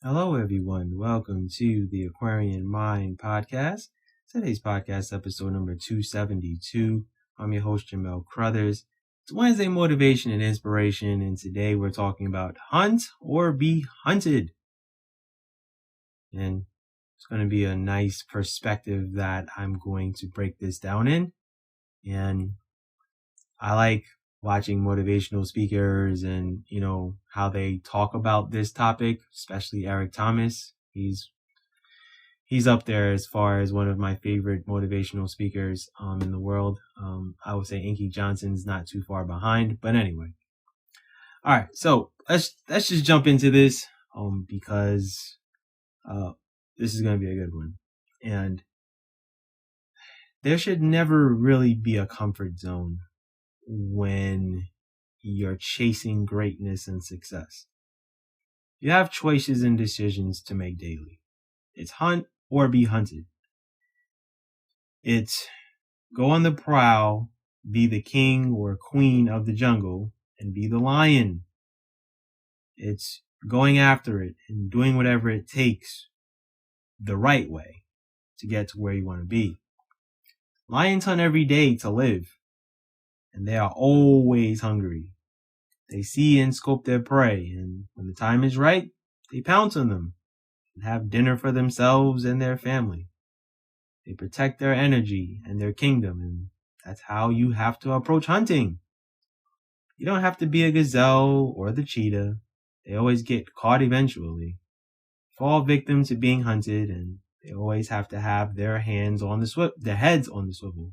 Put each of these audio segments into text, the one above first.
Hello, everyone. Welcome to the Aquarian Mind Podcast. Today's podcast episode number 272. I'm your host, Jamel Crothers. It's Wednesday Motivation and Inspiration, and today we're talking about hunt or be hunted. And it's going to be a nice perspective that I'm going to break this down in. And I like watching motivational speakers and, how they talk about this topic, especially Eric Thomas. He's up there as far as one of my favorite motivational speakers in the world. I would say Inky Johnson's not too far behind, but anyway. All right, so let's just jump into this because this is going to be a good one. And there should never really be a comfort zone when you're chasing greatness and success. You have choices and decisions to make daily. It's hunt or be hunted. It's go on the prowl, be the king or queen of the jungle, and be the lion. It's going after it and doing whatever it takes the right way to get to where you want to be. Lions hunt every day to live, and they are always hungry. They see and scope their prey, and when the time is right, they pounce on them and have dinner for themselves and their family. They protect their energy and their kingdom, and that's how you have to approach hunting. You don't have to be a gazelle or the cheetah. They always get caught eventually. Fall victim to being hunted, and they always have to have their heads on the swivel.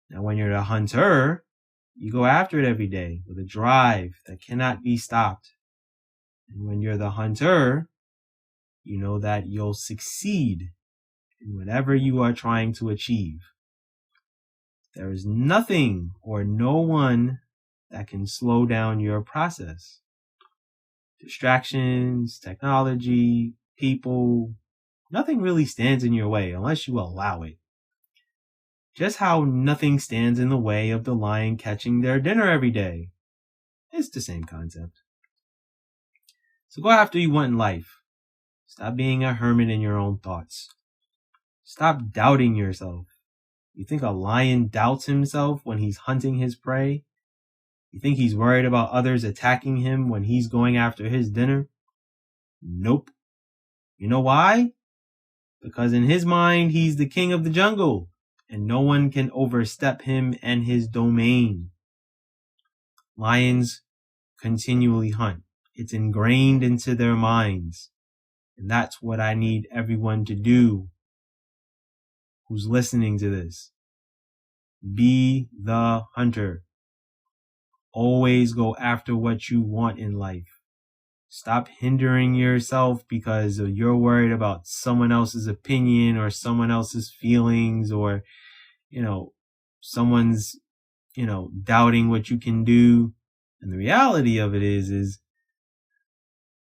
Now, when you're a hunter, you go after it every day with a drive that cannot be stopped. And when you're the hunter, you know that you'll succeed in whatever you are trying to achieve. There is nothing or no one that can slow down your process. Distractions, technology, people, nothing really stands in your way unless you allow it. Just how nothing stands in the way of the lion catching their dinner every day. It's the same concept. So go after you want in life. Stop being a hermit in your own thoughts. Stop doubting yourself. You think a lion doubts himself when he's hunting his prey? You think he's worried about others attacking him when he's going after his dinner? Nope. You know why? Because in his mind, he's the king of the jungle, and no one can overstep him and his domain. Lions continually hunt. It's ingrained into their minds. And that's what I need everyone to do who's listening to this. Be the hunter. Always go after what you want in life. Stop hindering yourself because you're worried about someone else's opinion or someone else's feelings or, someone's, doubting what you can do. And the reality of it is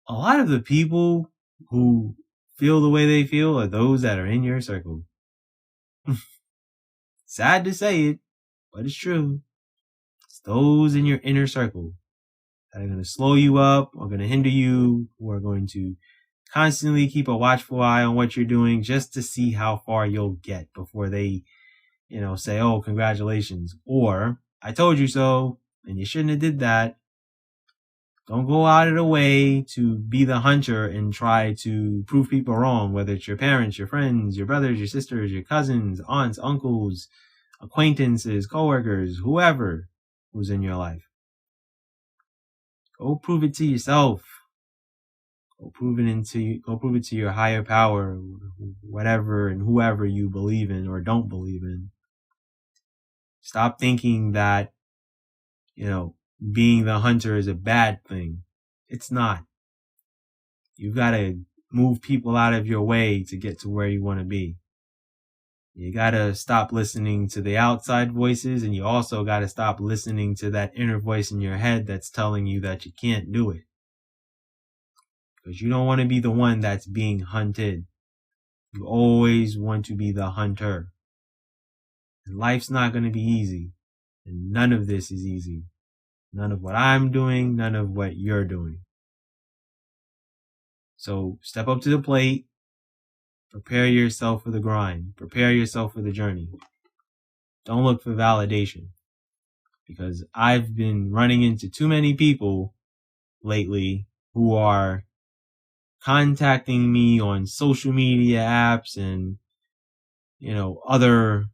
a lot of the people who feel the way they feel are those that are in your circle. Sad to say it, but it's true. It's those in your inner circle that are going to slow you up, or going to hinder you, who are going to constantly keep a watchful eye on what you're doing just to see how far you'll get before they, say, oh, congratulations. Or, I told you so, and you shouldn't have did that. Don't go out of the way to be the hunter and try to prove people wrong, whether it's your parents, your friends, your brothers, your sisters, your cousins, aunts, uncles, acquaintances, coworkers, whoever who's in your life. Go prove it to yourself. Go prove it to your higher power, whatever and whoever you believe in or don't believe in. Stop thinking that, being the hunter is a bad thing. It's not. You've got to move people out of your way to get to where you want to be. You got to stop listening to the outside voices, and you also got to stop listening to that inner voice in your head that's telling you that you can't do it. Because you don't want to be the one that's being hunted. You always want to be the hunter. And life's not going to be easy. And none of this is easy. None of what I'm doing, none of what you're doing. So step up to the plate, prepare yourself for the grind, prepare yourself for the journey. Don't look for validation, because I've been running into too many people lately who are contacting me on social media apps and, other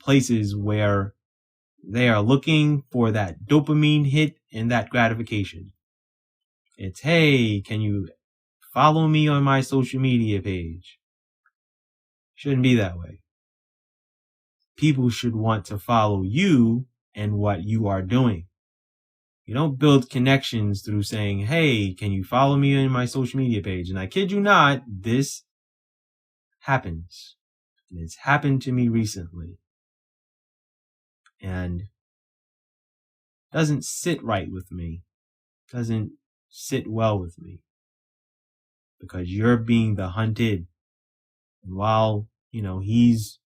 places where they are looking for that dopamine hit and that gratification. It's, hey, can you follow me on my social media page? Shouldn't be that way. People should want to follow you and what you are doing. You don't build connections through saying, hey, can you follow me on my social media page? And I kid you not, this happens. And it's happened to me recently. And doesn't sit right with me. Doesn't sit well with me. Because you're being the hunted. And while, he's,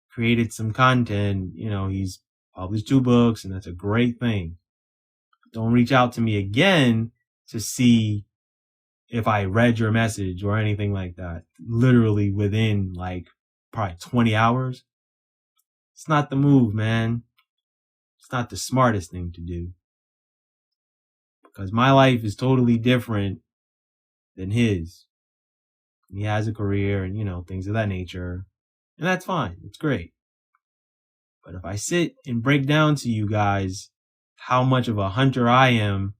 created some content, he's published 2 books, and that's a great thing. Don't reach out to me again to see if I read your message or anything like that. Literally within probably 20 hours. It's not the move, man. It's not the smartest thing to do. Because my life is totally different than his. He has a career and, things of that nature. And that's fine. It's great. But if I sit and break down to you guys how much of a hunter I am,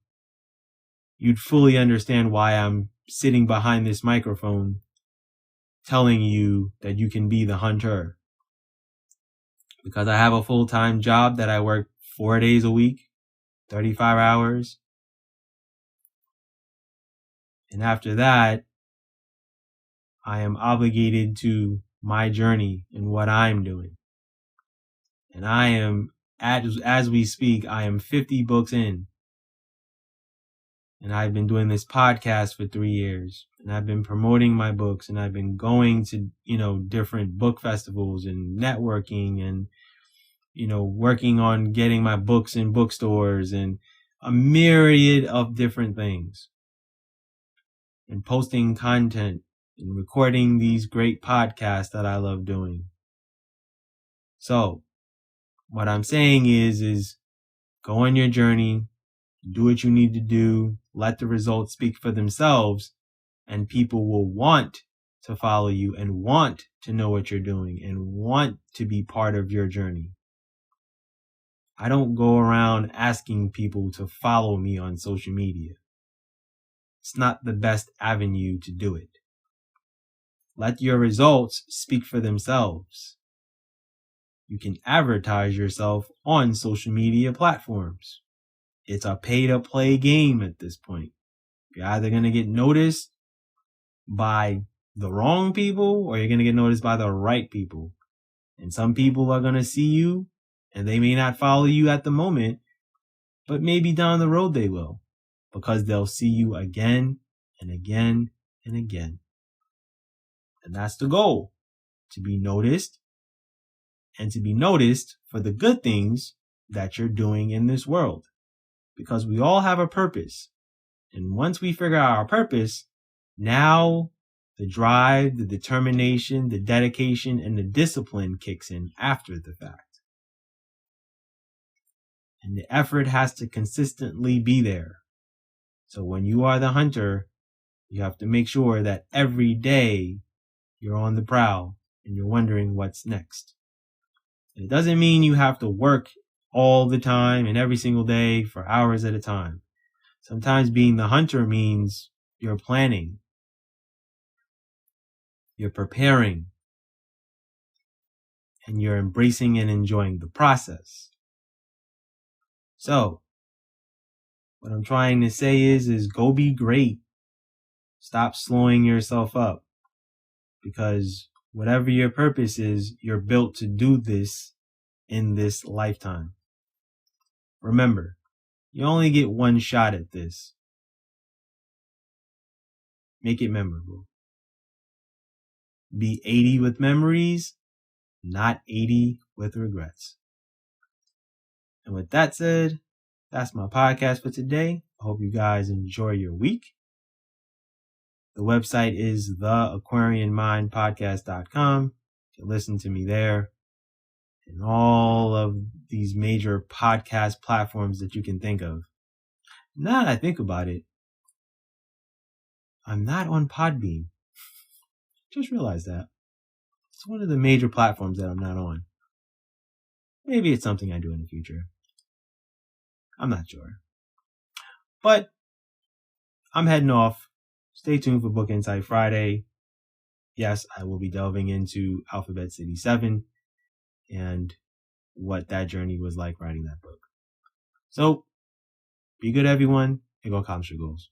you'd fully understand why I'm sitting behind this microphone telling you that you can be the hunter. Because I have a full-time job that I work 4 days a week, 35 hours. And after that, I am obligated to my journey and what I'm doing. And I am, as we speak, I am 50 books in. And I've been doing this podcast for 3 years. And I've been promoting my books, and I've been going to, different book festivals and networking and, working on getting my books in bookstores and a myriad of different things. And posting content and recording these great podcasts that I love doing. So, what I'm saying is go on your journey, do what you need to do, let the results speak for themselves, and people will want to follow you and want to know what you're doing and want to be part of your journey. I don't go around asking people to follow me on social media. It's not the best avenue to do it. Let your results speak for themselves. You can advertise yourself on social media platforms. It's a pay-to-play game at this point. You're either going to get noticed by the wrong people or you're going to get noticed by the right people. And some people are going to see you and they may not follow you at the moment, but maybe down the road they will, because they'll see you again and again and again. And that's the goal, to be noticed, and to be noticed for the good things that you're doing in this world. Because we all have a purpose. And once we figure out our purpose, now the drive, the determination, the dedication, and the discipline kicks in after the fact. And the effort has to consistently be there. So when you are the hunter, you have to make sure that every day you're on the prowl and you're wondering what's next. And it doesn't mean you have to work all the time and every single day for hours at a time. Sometimes being the hunter means you're planning, you're preparing, and you're embracing and enjoying the process. So, what I'm trying to say is go be great. Stop slowing yourself up. Because whatever your purpose is, you're built to do this in this lifetime. Remember, you only get one shot at this. Make it memorable. Be 80 with memories, not 80 with regrets. And with that said, That's my podcast for today. I hope you guys enjoy your week. The website is theaquarianmindpodcast.com. You can listen to me there and all of these major podcast platforms that you can think of. Now that I think about it, I'm not on Podbean. Just realized that. It's one of the major platforms that I'm not on. Maybe it's something I do in the future. I'm not sure. But I'm heading off. Stay tuned for Book Insight Friday. Yes, I will be delving into Alphabet City 7 and what that journey was like writing that book. So, be good, everyone, and go accomplish your goals.